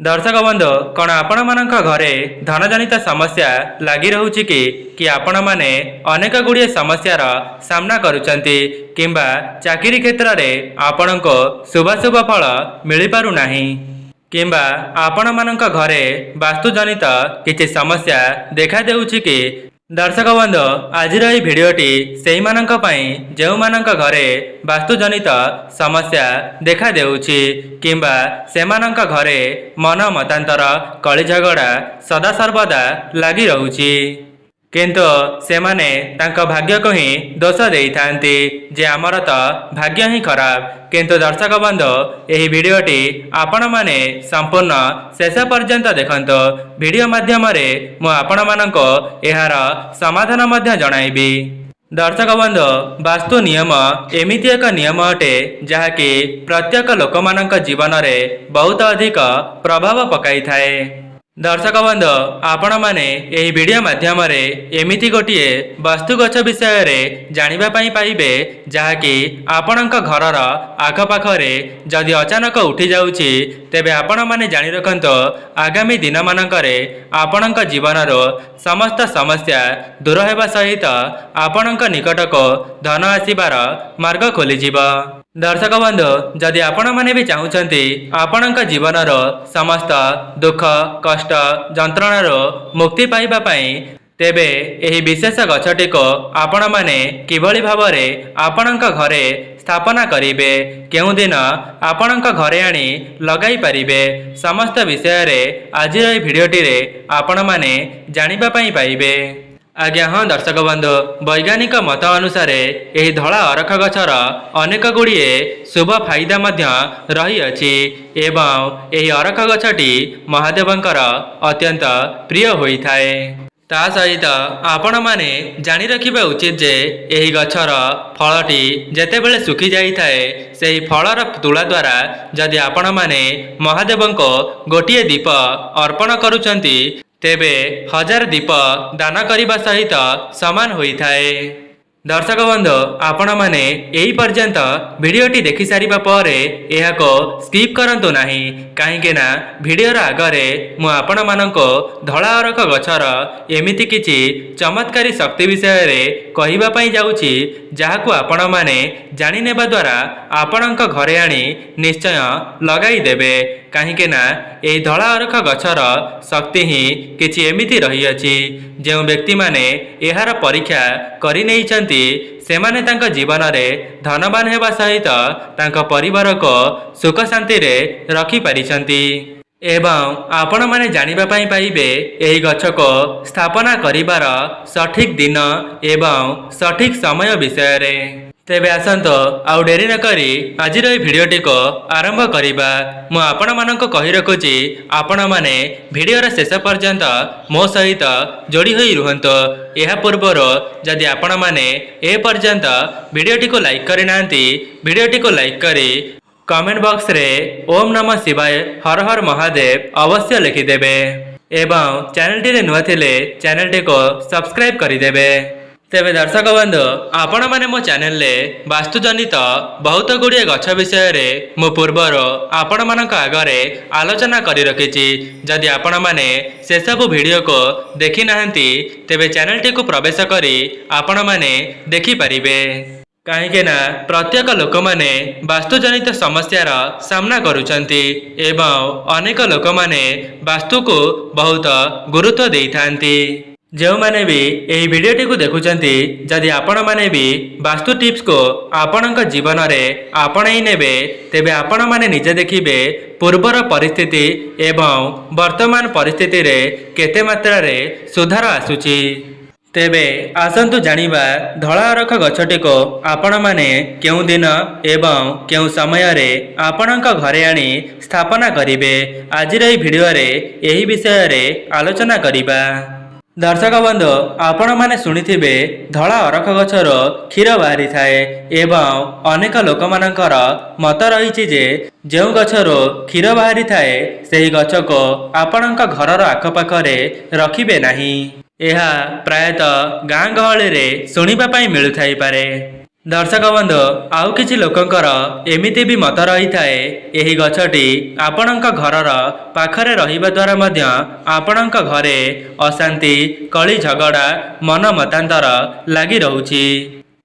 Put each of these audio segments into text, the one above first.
दर्शक बंधु कौन आपण मानक घरे धनजनित समस्या लगी रोचे कि आपण मैंने अनेक गुड़िए समस्यार सामना करुचंती किंबा चाकरी क्षेत्र में आपण को शुभाशुभ फल मिल पारु नहीं किंबा आपण मानक घरे वास्तुजनित किसी समस्या देखा देउछि कि दर्शक बंधु आज भिडटी से जो मानक घरे वास्तुजनित समस्या देखा देउछि किंबा से मानक घरे मन मतांतर कली झगड़ा सदा सर्वदा लगी रहुछि किंतु से माने तांका भाग्य को ही दोष देइथांती जे आमर तो भाग्य ही खराब। किंतु दर्शक बंधु यही वीडियोटी आपण माने संपूर्ण शेष पर्यंत देखंतो। वीडियो माध्यम रे मु आपण मानको एहार समाधान मध्य जणाइबी। दर्शक बंधु वास्तु नियम एमिति एक नियम अटे जहाँकि प्रत्येक लोक मानक जीवन रे बहुत अधिक प्रभाव पकाई थाए। दर्शक बंधु आपण माने यही वीडियो माध्यम रे एमिति गोटिए वास्तु गछ विषय रे जानिबा पई पाइबे जहाँकि आपणक घरर आखपाखरे जदि अचानक उठी जाउछि तेबे आपण माने जानि रखंतो आगामी दिन मानकरे आपणक जीवनर समस्त समस्या दूर हेबा सहित आपणक निकटको धन आसीबार मार्ग खोली जिवो। दर्शक बंधु जदि आपण माने भी चाहूचंती आपणक जीवनर समस्त दुख कष्ट जंत्रणार मुक्ति पाइबा पई तेबे एही विशेष गछटी को आपण माने किभली भावरे आपणक घरे स्थापना करिवे केउ दिन आपणक घरे आनी लगाई परिबे समस्त विषय रे आज भिडियोटी रे आपण माने जानिबा पई पाइबे। आज्ञा हाँ दर्शक बंधु वैज्ञानिक मत अनुसार यही धला अरख गछर अनेक गुड़िए शुभ फायदा मध्य रही अछि एवं यही अरख गछटी महादेवंकर अत्यंत प्रिय होइथाए। ता सहित आपण माने जानि रखिबा उचित जे यही गछर फलटी जेतेबेले सुखी जाइथाए सेही फलर तुला द्वारा जदि आपण माने महादेवंको गोटिए दीप अर्पण करूचंती तेबे 1000 दीप दान करने सहित समान होइथाए। दर्शक बंधु आपण माने यही पर्यंत वीडियोटी देखि सारिबा परे एहाको स्किप करंतु नाही काहेकि ना वीडियोर आगरे मु आपण मानको धला अरख गछर एमिति किछि चमत्कारी शक्ति विषय रे कहिबा पई जाउछि जाहाकु आपण माने जानि नेबा द्वारा आपणक घरे आनी निश्चय लगाई देबे काहेकि ना एही धला अरख गछर शक्ति ही किछि एमिति रही अछि जो व्यक्ति माने एहार परीक्षा करि नेइछन्ति सेमाने तांका जीवन रे धनवान हेबा सहित तांका परिवार को सुख शांति रे रखि पारिछन्ति एवं आपण माने जानिबा पई पाइबे एही गछ को स्थापना करिबार सठिक दिन एवं सठिक समय विषय रे। तेबे आसंतो आउ डेरी न करी आज भिडियोटी को आरंभ करिबा। मु आपण मानको कहि रखुची आपण माने भिडियोर शेष पर्यंत मो सहित जोड़ी होई रुहंतो। एहा पूर्वर जदि आपण माने ए पर्यंत भिडियोटी को लाइक करि नांती भिडियोटी को लाइक करी कमेंट बॉक्स रे ओम नमः शिवाय हर हर महादेव अवश्य लिखिदेवे एवं चैनल टी नुआ थिले चैनल टी को सब्सक्राइब करिदेवे। तेबे दर्शक बंधु आपण माने मो चैनल ले वास्तुजनित बहुत गुड़िए गछ विषय रे मो पूर्वर आपण मानक आगरे आलोचना करि रखिछि जदि आपण माने से सब वीडियो को देखि नाहंती तेबे चैनल टी को प्रवेश करी आपण माने देखि परिबे काहेकि ना प्रत्येक लोक माने वास्तुजनित समस्यार सामना करुचंती एवं अनेक लोक माने वास्तु को बहुत गुरुत्व देइथांती। जो माने भी यही वीडियोटी को देखुचंती जदि आपण माने भी वास्तु टिप्स को आपणक जीवन रे आपणाई नेबे तेबे आपण माने निजे देखिबे पूर्वर परिस्थिति एवं वर्तमान परिस्थिति रे केते मात्रा रे सुधार आसुची। तेबे आसंतु जानिबा धला अरख गछटी को आपण माने केउ दिन एवं केउ समय रे आपणक घरे आनी स्थापना करिवे। आज भिडियो रे यही विषय रे आलोचना करिबा। दर्शक बंधु आपण माने सुनिथिबे धला अरख गछर क्षीर बाहरी थाए एवं अनेक लोक मानकर मत रही जे जो गछर क्षीर बाहरी थाए सेही गछ को आपणक घरर आखपाखरे रखिबे नाही। यह प्रायतः गाँ गहली रे सुनिबा पई मिलुथाई पारे दर्शक बंधु आउ किछि लोकंकर एमिति भी मत रही थाए एही गछटी आपणक घरर पाखरे रहिबा द्वारा मध्य आपणक घरे अशांति कली झगड़ा मन मतांतर लागी रहुछि।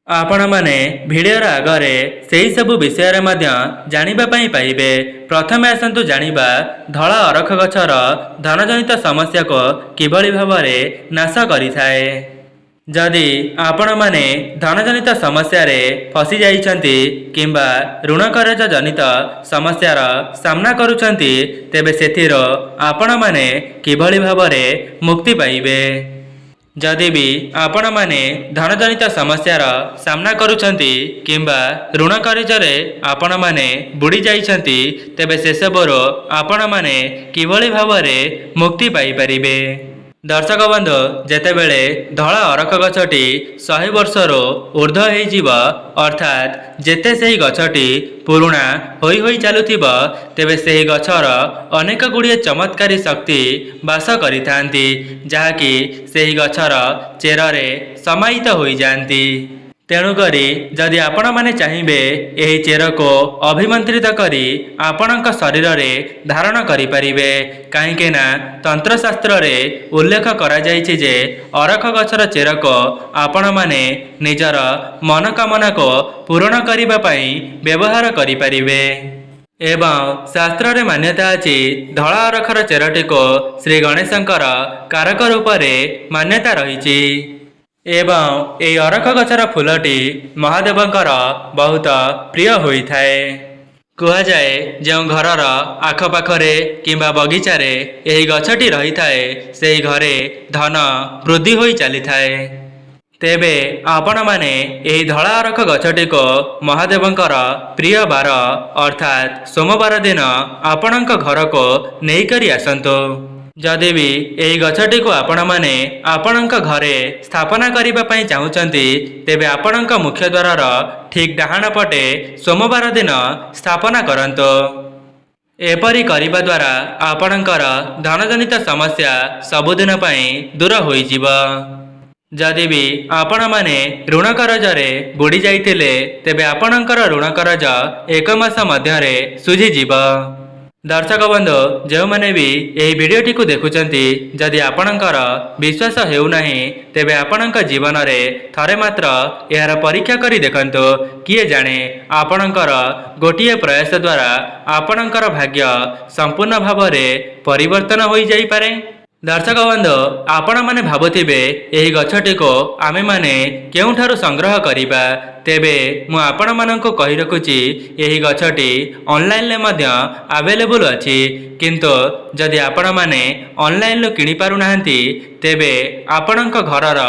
आपण माने भिडियोर आगरे सेही सबु विषय मध्य जानिबा पई पाइबे। प्रथमे आसंतु जानिबा धला अरख गछर धनजनित समस्या को किभଳି भाबरे नाश करिथाए। जदि आपण माने धनजनित समस्या रे फसी जाइछंती किंबा ऋण कर्ज जनित समस्यार सामना करूछंती तेबे सेथिरो आपण माने किभଳି भाबरे मुक्ति पाइबे। जदि भी आपण माने धनजनित समस्यार सामना करूछंती किंबा ऋण कर्जरे आपण माने बुड़ी जाइछंती तेबे से सबरो आपण माने किभଳି भाबरे मुक्ति पाई परिबे। दर्शक बंधु जेतेबेले धला अरख गछटी 100 वर्षरो ऊर्ध्व होइजिब अर्थात जेते सेही गछटी पुरुणा होई होई चालुथिब तेबे सेही गछर अनेक गुड़िए चमत्कारी शक्ति बास करिथांती जहाँकि सेही गछर चेररे समाहित होई जांती। तेणुकरी जदि आपण माने चाहिबे एही चेर को अभिमंत्रित करी आपणक शरीर रे धारण करि परिबे। काहेकि ना तंत्रशास्त्र रे उल्लेख करा जाइछि जे अरख गछर चेर को आपण माने निजर मनोकामना को पूर्ण करिबा पई व्यवहार करि परिबे। एवं शास्त्र रे मान्यता अछि धला अरखर चेरटी को श्री गणेशंकर कारक रूप रे मान्यता रहिछि। एवं ए अरख गछर फूलटी महादेवंकर बहुत प्रिय होई थाए। कहा जाए जो घरर आखपाखरे किंबा बगीचारे एही गछटी रही थाए सेही घरे धन वृद्धि होई चली थाए। तेबे आपण माने एही धला अरख गछटी को महादेवंकर प्रिय बार अर्थात सोमवार दिन आपणक घर को नेई करी आसंतो। जदि भी एही गछटी को आपण माने आपणक घरे स्थापना करिबा पई चाहुचंती तेबे आपणक मुख्य द्वारर ठीक डाहाण पटे सोमवार दिन स्थापना करंतो। एपरी करिबा द्वारा आपणकर धनजनित समस्या सबुदिन पई दूर होई जिवो। जदि भी आपण माने ऋण कर्जरे बुड़ी जाइतिले तेबे आपणकर ऋण कर्ज 1 मास मध्यरे सुझी जिवो। दर्शक बंधु जो मैंने भी यही वीडियोटी को देखुचंती जदि आपणकर विश्वास हेउ नाही तेबे आपणक जीवन रे थरे मात्र यार परीक्षा करी देखंतो। किए जाने आपणकर गोटिए प्रयास द्वारा आपणकर भाग्य संपूर्ण भाव में परिवर्तन होई जाई पारे। दर्शक बंधु आपण माने भाबुथिबे एही गछटी को आमे माने केउठारु संग्रह करिबा तेबे मु आपण माननको कहि रखुची एही गछटी ऑनलाइन ले मध्य अवेलेबल अछि। किंतु जदि आपण माने ऑनलाइन लो किनि पारु नाहंती तेबे आपणक घरर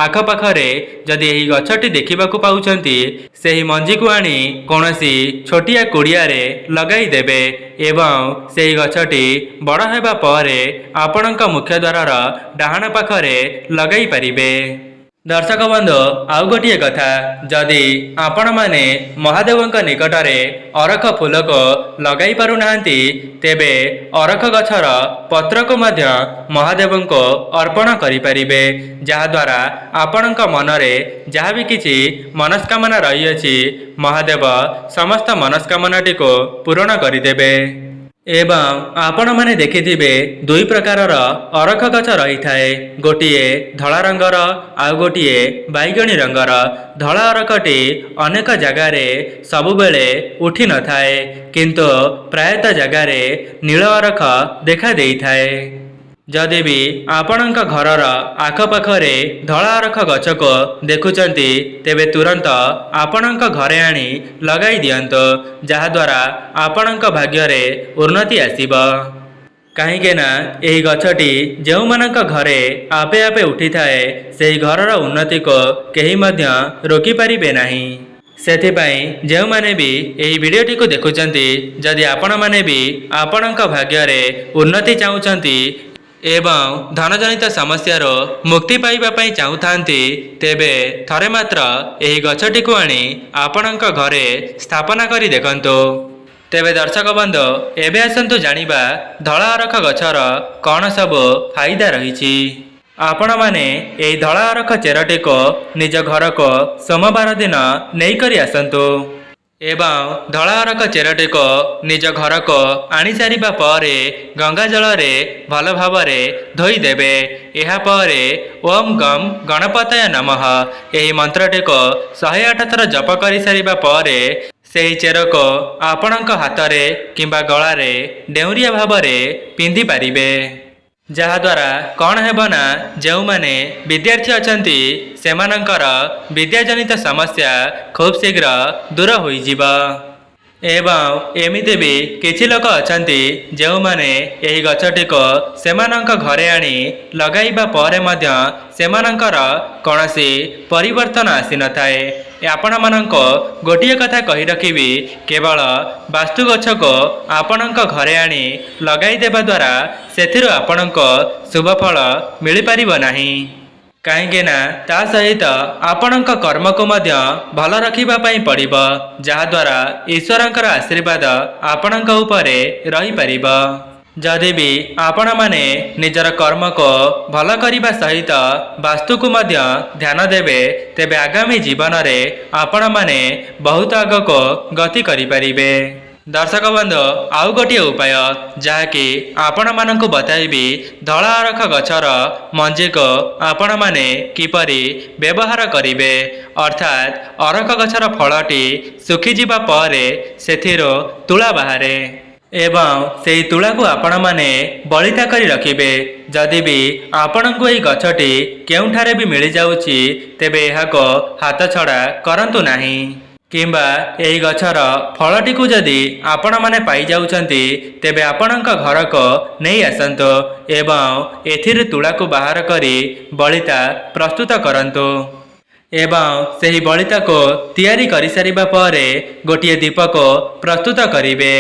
आखपाखरे जदि एही गछटी देखिबाकू पाउछंती सेही मंजी को आनी कोनोसी छोटिया कुड़िया रे लगाई देबे एवं सेही गछटी बड़ हेबा परे आपणक मुख्य द्वारर डाहाण पाखरे लगाई परिबे। दर्शक बंधु आउ गोटे कथा जदि आपण माने महादेवंक निकटरे अरख फूल को लगाई पारु नाहंती तेबे अरख गछर पत्र को मध्य महादेवंको अर्पण करि परिबे जहा द्वारा आपणक मनरे जहा भी किछि मनस्कामना रही अछि महादेव समस्त मनस्कामनाटी को पूर्ण करिदेबे। एवं आपण माने देखिथिबे दुई प्रकारर अरख गछ रही थाए गोटिए धला रंगर आउ गोटिए बैगणी रंगर। धला अरखटी अनेक जगारे सबुबेले उठी न थाए किंतु प्रायतः जगारे नील अरख देखा देई थाए। जदि भी आपणक घरर आखपाखरे धला अरख गछ को देखुचंती तेबे तुरंत आपणक घरे आनी लगाई दियंतो जहा द्वारा आपणक भाग्य रे उन्नति आसीबो। कहीं ना यही गछटी जो मानक घरे आपे आपे उठी थाए सेही घरर उन्नति को केही मध्य रोकी पारिबे नाही। सेथिपाई जो माने भी यही वीडियोटी को देखुचंती जदि आपण माने भी आपणक भाग्य रे उन्नति चाहुचंती एवं धनजनित समस्यार मुक्ति पाइबा पई चाहुथांती तेबे थरे मात्र एही गछटी को आनी आपणक घरे स्थापना करी देखंतो। तेबे दर्शक बंधु एबे आसंतु जानिबा धला अरख गछर कौन सब फायदा रहिछि। आपण माने एही धଳା ଅରଖ ଚେରଟିକୁ ନିଜ ଘରକୁ ସୋମବାର ଦିନ ନେଇକରି ଆସନ୍ତୁ ଏବଂ ଧଳା ଅରଖ ଚେରଟିକୁ ନିଜ ଘରକୁ ଆଣି ସାରିବା ପରେ ଗଙ୍ଗା ଜଳରେ ଭଲ ଭାବରେ ଧୋଇଦେବେ। ଏହାପରେ ଓମ୍ ଗମ୍ ଗଣପତାୟ ନମଃ ଏହି ମନ୍ତ୍ରଟିକୁ 108 ଥର ଜପ କରିସାରିବା ପରେ ସେହି ଚେରକୁ ଆପଣଙ୍କ ହାତରେ କିମ୍ବା ଗଳାରେ ଡେଉଁରିଆ ଭାବରେ ପିନ୍ଧି ପାରିବେ। ଯାହାଦ୍ୱାରା କ'ଣ ହେବ ନା ଯେଉଁମାନେ ବିଦ୍ୟାର୍ଥୀ ଅଛନ୍ତି ସେମାନଙ୍କର ବିଦ୍ୟାଜନିତ ସମସ୍ୟା ଖୁବ୍ ଶୀଘ୍ର ଦୂର ହୋଇଯିବ। ଏବଂ ଏମିତି ବି କିଛି ଲୋକ ଅଛନ୍ତି ଯେଉଁମାନେ ଏହି ଗଛଟିକୁ ସେମାନଙ୍କ ଘରେ ଆଣି ଲଗାଇବା ପରେ ମଧ୍ୟ ସେମାନଙ୍କର କୌଣସି ପରିବର୍ତ୍ତନ ଆସିନଥାଏ। ଆପଣମାନଙ୍କୁ ଗୋଟିଏ କଥା କହି ରଖିବି, କେବଳ ବାସ୍ତୁ ଗଛକୁ ଆପଣଙ୍କ ଘରେ ଆଣି ଲଗାଇଦେବା ଦ୍ୱାରା ସେଥିରୁ ଆପଣଙ୍କୁ ଶୁଭଫଳ ମିଳିପାରିବ ନାହିଁ। କାହିଁକି ନା ତା ସହିତ ଆପଣଙ୍କ କର୍ମକୁ ମଧ୍ୟ ଭଲ ରଖିବା ପାଇଁ ପଡ଼ିବ, ଯାହାଦ୍ୱାରା ଈଶ୍ୱରଙ୍କର ଆଶୀର୍ବାଦ ଆପଣଙ୍କ ଉପରେ ରହିପାରିବ। ଯଦି ବି ଆପଣମାନେ ନିଜର କର୍ମକୁ ଭଲ କରିବା ସହିତ ବାସ୍ତୁକୁ ମଧ୍ୟ ଧ୍ୟାନ ଦେବେ, ତେବେ ଆଗାମୀ ଜୀବନରେ ଆପଣମାନେ ବହୁତ ଆଗକୁ ଗତି କରିପାରିବେ। ଦର୍ଶକ ବନ୍ଧୁ, ଆଉ ଗୋଟିଏ ଉପାୟ ଯାହାକି ଆପଣମାନଙ୍କୁ ବତାଇବି, ଧଳା ଅରଖ ଗଛର ମଞ୍ଜିକୁ ଆପଣମାନେ କିପରି ବ୍ୟବହାର କରିବେ। ଅର୍ଥାତ୍ ଅରଖ ଗଛର ଫଳଟି ଶୁଖିଯିବା ପରେ ସେଥିରୁ ତୁଳା ବାହାରେ ଏବଂ ସେହି ତୁଳାକୁ ଆପଣମାନେ ବଳିତା କରି ରଖିବେ। ଯଦି ବି ଆପଣଙ୍କୁ ଏହି ଗଛଟି କେଉଁଠାରେ ବି ମିଳିଯାଉଛି, ତେବେ ଏହାକୁ ହାତଛଡ଼ା କରନ୍ତୁ ନାହିଁ। କିମ୍ବା ଏହି ଗଛର ଫଳଟିକୁ ଯଦି ଆପଣମାନେ ପାଇଯାଉଛନ୍ତି, ତେବେ ଆପଣଙ୍କ ଘରକୁ ନେଇ ଆସନ୍ତୁ ଏବଂ ଏଥିରୁ ତୁଳାକୁ ବାହାର କରି ବଳିତା ପ୍ରସ୍ତୁତ କରନ୍ତୁ ଏବଂ ସେହି ବଳିତାକୁ ତିଆରି କରିସାରିବା ପରେ ଗୋଟିଏ ଦୀପକୁ ପ୍ରସ୍ତୁତ କରିବେ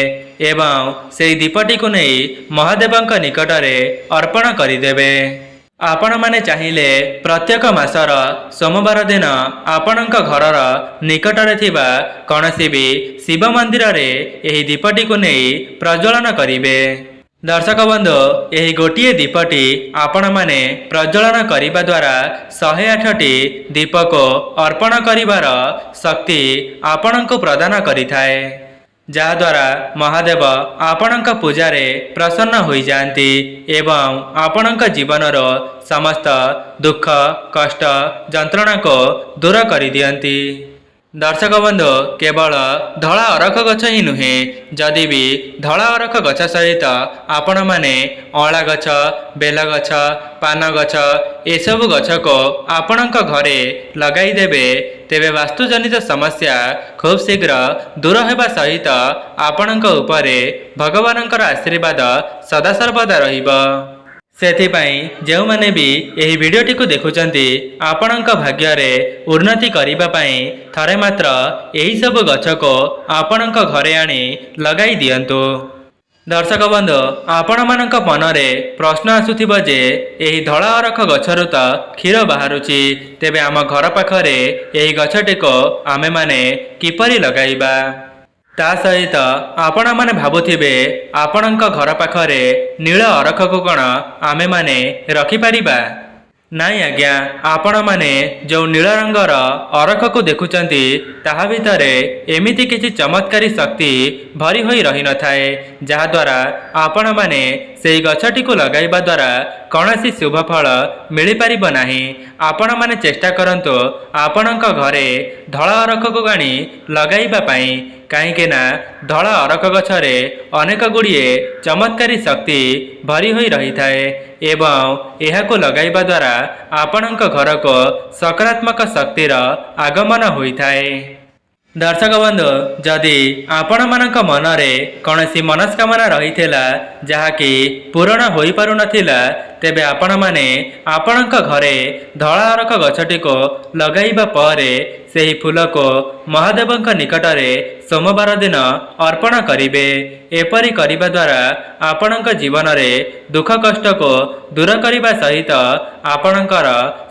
ଏବଂ ସେହି ଦୀପଟିକୁ ନେଇ ମହାଦେବଙ୍କ ନିକଟରେ ଅର୍ପଣ କରିଦେବେ। ଆପଣମାନେ ଚାହିଁଲେ ପ୍ରତ୍ୟେକ ମାସର ସୋମବାର ଦିନ ଆପଣଙ୍କ ଘରର ନିକଟରେ ଥିବା କୌଣସି ବି ଶିବ ମନ୍ଦିରରେ ଏହି ଦୀପଟିକୁ ନେଇ ପ୍ରଜ୍ୱଳନ କରିବେ। ଦର୍ଶକ ବନ୍ଧୁ, ଏହି ଗୋଟିଏ ଦୀପଟି ଆପଣମାନେ ପ୍ରଜ୍ୱଳନ କରିବା ଦ୍ୱାରା 108ଟି ଦୀପକୁ ଅର୍ପଣ କରିବାର ଶକ୍ତି ଆପଣଙ୍କୁ ପ୍ରଦାନ କରିଥାଏ, ଯାହାଦ୍ୱାରା ମହାଦେବ ଆପଣଙ୍କ ପୂଜାରେ ପ୍ରସନ୍ନ ହୋଇଯାଆନ୍ତି ଏବଂ ଆପଣଙ୍କ ଜୀବନର ସମସ୍ତ ଦୁଃଖ କଷ୍ଟ ଯନ୍ତ୍ରଣାକୁ ଦୂର କରିଦିଅନ୍ତି। ଦର୍ଶକ ବନ୍ଧୁ, କେବଳ ଧଳା ଅରଖ ଗଛ ହିଁ ନୁହେଁ, ଯଦି ବି ଧଳା ଅରଖ ଗଛ ସହିତ ଆପଣମାନେ ଅଁଳା ଗଛ, ବେଲ ଗଛ, ପାନ ଗଛ ଏସବୁ ଗଛକୁ ଆପଣଙ୍କ ଘରେ ଲଗାଇଦେବେ, ତେବେ ବାସ୍ତୁଜନିତ ସମସ୍ୟା ଖୁବ୍ ଶୀଘ୍ର ଦୂର ହେବା ସହିତ ଆପଣଙ୍କ ଉପରେ ଭଗବାନଙ୍କର ଆଶୀର୍ବାଦ ସଦାସର୍ବଦା ରହିବ। ସେଥିପାଇଁ ଯେଉଁମାନେ ବି ଏହି ଭିଡ଼ିଓଟିକୁ ଦେଖୁଛନ୍ତି, ଆପଣଙ୍କ ଭାଗ୍ୟରେ ଉନ୍ନତି କରିବା ପାଇଁ ଥରେ ମାତ୍ର ଏହିସବୁ ଗଛକୁ ଆପଣଙ୍କ ଘରେ ଆଣି ଲଗାଇ ଦିଅନ୍ତୁ। ଦର୍ଶକ ବନ୍ଧୁ, ଆପଣମାନଙ୍କ ମନରେ ପ୍ରଶ୍ନ ଆସୁଥିବ ଯେ ଏହି ଧଳା ଅରଖ ଗଛରୁ ତ କ୍ଷୀର ବାହାରୁଛି, ତେବେ ଆମ ଘର ପାଖରେ ଏହି ଗଛଟିକୁ ଆମେମାନେ କିପରି ଲଗାଇବା? ତା ସହିତ ଆପଣମାନେ ଭାବୁଥିବେ ଆପଣଙ୍କ ଘର ପାଖରେ ନୀଳ ଅରଖକୁ କ'ଣ ଆମେମାନେ ରଖିପାରିବା? ନାଇଁ ଆଜ୍ଞା, ଆପଣମାନେ ଯେଉଁ ନୀଳ ରଙ୍ଗର ଅରଖକୁ ଦେଖୁଛନ୍ତି ତାହା ଭିତରେ ଏମିତି କିଛି ଚମତ୍କାରୀ ଶକ୍ତି ଭରି ହୋଇ ରହିନଥାଏ, ଯାହାଦ୍ୱାରା ଆପଣମାନେ ସେହି ଗଛଟିକୁ ଲଗାଇବା ଦ୍ୱାରା କୌଣସି ଶୁଭଫଳ ମିଳିପାରିବ ନାହିଁ। ଆପଣମାନେ ଚେଷ୍ଟା କରନ୍ତୁ ଆପଣଙ୍କ ଘରେ ଧଳା ଅରଖକୁ ଆଣି ଲଗାଇବା ପାଇଁ, କାହିଁକି ନା ଧଳା ଅରଖ ଗଛରେ ଅନେକ ଗୁଡ଼ିଏ ଚମତ୍କାରୀ ଶକ୍ତି ଭରି ହୋଇ ରହିଥାଏ ଏବଂ ଏହାକୁ ଲଗାଇବା ଦ୍ୱାରା ଆପଣଙ୍କ ଘରକୁ ସକାରାତ୍ମକ ଶକ୍ତିର ଆଗମନ ହୋଇଥାଏ। ଦର୍ଶକ ବନ୍ଧୁ, ଯଦି ଆପଣମାନଙ୍କ ମନରେ କୌଣସି ମନସ୍କାମନା ରହିଥିଲା ଯାହାକି ପୂରଣ ହୋଇପାରୁନଥିଲା, ତେବେ ଆପଣମାନେ ଆପଣଙ୍କ ଘରେ ଧଳା ଅରଖ ଗଛଟିକୁ ଲଗାଇବା ପରେ ସେହି ଫୁଲକୁ ମହାଦେବଙ୍କ ନିକଟରେ ସୋମବାର ଦିନ ଅର୍ପଣ କରିବେ। ଏପରି କରିବା ଦ୍ୱାରା ଆପଣଙ୍କ ଜୀବନରେ ଦୁଃଖ କଷ୍ଟକୁ ଦୂର କରିବା ସହିତ ଆପଣଙ୍କର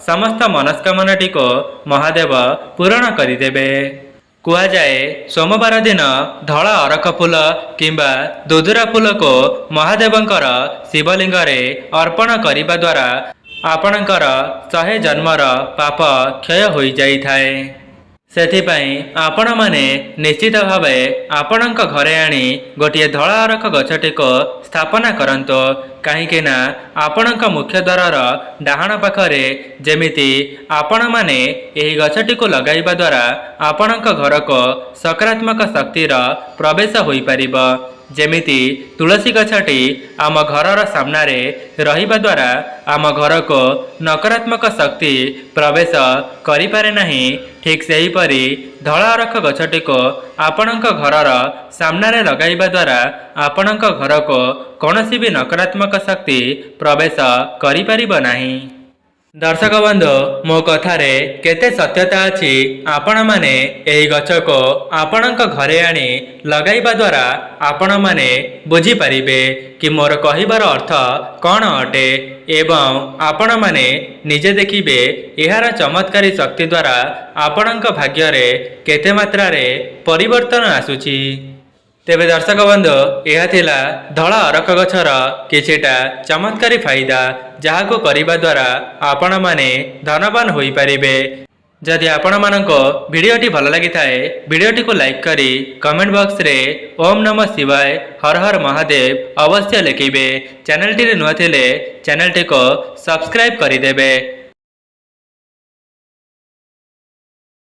ସମସ୍ତ ମନସ୍କାମନାଟିକୁ ମହାଦେବ ପୂରଣ କରିଦେବେ। କୁହାଯାଏ ସୋମବାର ଦିନ ଧଳା ଅରଖ ଫୁଲ କିମ୍ବା ଦୁଦୁରା ଫୁଲକୁ ମହାଦେବଙ୍କର ଶିବଲିଙ୍ଗରେ ଅର୍ପଣ କରିବା ଦ୍ୱାରା ଆପଣଙ୍କର 100 ଜନ୍ମର ପାପ କ୍ଷୟ ହୋଇଯାଇଥାଏ। ସେଥିପାଇଁ ଆପଣମାନେ ନିଶ୍ଚିତ ଭାବେ ଆପଣଙ୍କ ଘରେ ଆଣି ଗୋଟିଏ ଧଳା ଅରଖ ଗଛଟିକୁ ସ୍ଥାପନା କରନ୍ତୁ। କାହିଁକି ନା ଆପଣଙ୍କ ମୁଖ୍ୟ ଦ୍ୱାରର ଡାହାଣ ପାଖରେ ଯେମିତି ଆପଣମାନେ ଏହି ଗଛଟିକୁ ଲଗାଇବା ଦ୍ୱାରା ଆପଣଙ୍କ ଘରକୁ ସକାରାତ୍ମକ ଶକ୍ତିର ପ୍ରବେଶ ହୋଇପାରିବ। ଯେମିତି ତୁଳସୀ ଗଛଟି ଆମ ଘରର ସାମ୍ନାରେ ରହିବା ଦ୍ୱାରା ଆମ ଘରକୁ ନକାରାତ୍ମକ ଶକ୍ତି ପ୍ରବେଶ କରିପାରେ ନାହିଁ, ଠିକ୍ ସେହିପରି ଧଳା ଅରଖ ଗଛଟିକୁ ଆପଣଙ୍କ ଘରର ସାମ୍ନାରେ ଲଗାଇବା ଦ୍ୱାରା ଆପଣଙ୍କ ଘରକୁ କୌଣସି ବି ନକାରାତ୍ମକ ଶକ୍ତି ପ୍ରବେଶ କରିପାରିବ ନାହିଁ। ଦର୍ଶକ ବନ୍ଧୁ, ମୋ କଥାରେ କେତେ ସତ୍ୟତା ଅଛି ଆପଣମାନେ ଏହି ଗଛକୁ ଆପଣଙ୍କ ଘରେ ଆଣି ଲଗାଇବା ଦ୍ୱାରା ଆପଣମାନେ ବୁଝିପାରିବେ କି ମୋର କହିବାର ଅର୍ଥ କ'ଣ ଅଟେ ଏବଂ ଆପଣମାନେ ନିଜେ ଦେଖିବେ ଏହାର ଚମତ୍କାରୀ ଶକ୍ତି ଦ୍ୱାରା ଆପଣଙ୍କ ଭାଗ୍ୟରେ କେତେ ମାତ୍ରାରେ ପରିବର୍ତ୍ତନ ଆସୁଛି। ତେବେ ଦର୍ଶକ ବନ୍ଧୁ, ଏହା ଥିଲା ଧଳା ଅରଖ ଗଛର କିଛିଟା ଚମତ୍କାରୀ ଫାଇଦା, ଯାହାକୁ କରିବା ଦ୍ୱାରା ଆପଣମାନେ ଧନବାନ ହୋଇପାରିବେ। ଯଦି ଆପଣମାନଙ୍କୁ ଭିଡ଼ିଓଟି ଭଲ ଲାଗିଥାଏ, ଭିଡ଼ିଓଟିକୁ ଲାଇକ୍ କରି କମେଣ୍ଟ ବକ୍ସରେ ଓମ୍ ନମଃ ଶିବାୟ ହର ହର ମହାଦେବ ଅବଶ୍ୟ ଲେଖିବେ। ଚ୍ୟାନେଲଟିରେ ନୂଆ ଥିଲେ ଚ୍ୟାନେଲଟିକୁ ସବସ୍କ୍ରାଇବ୍ କରିଦେବେ।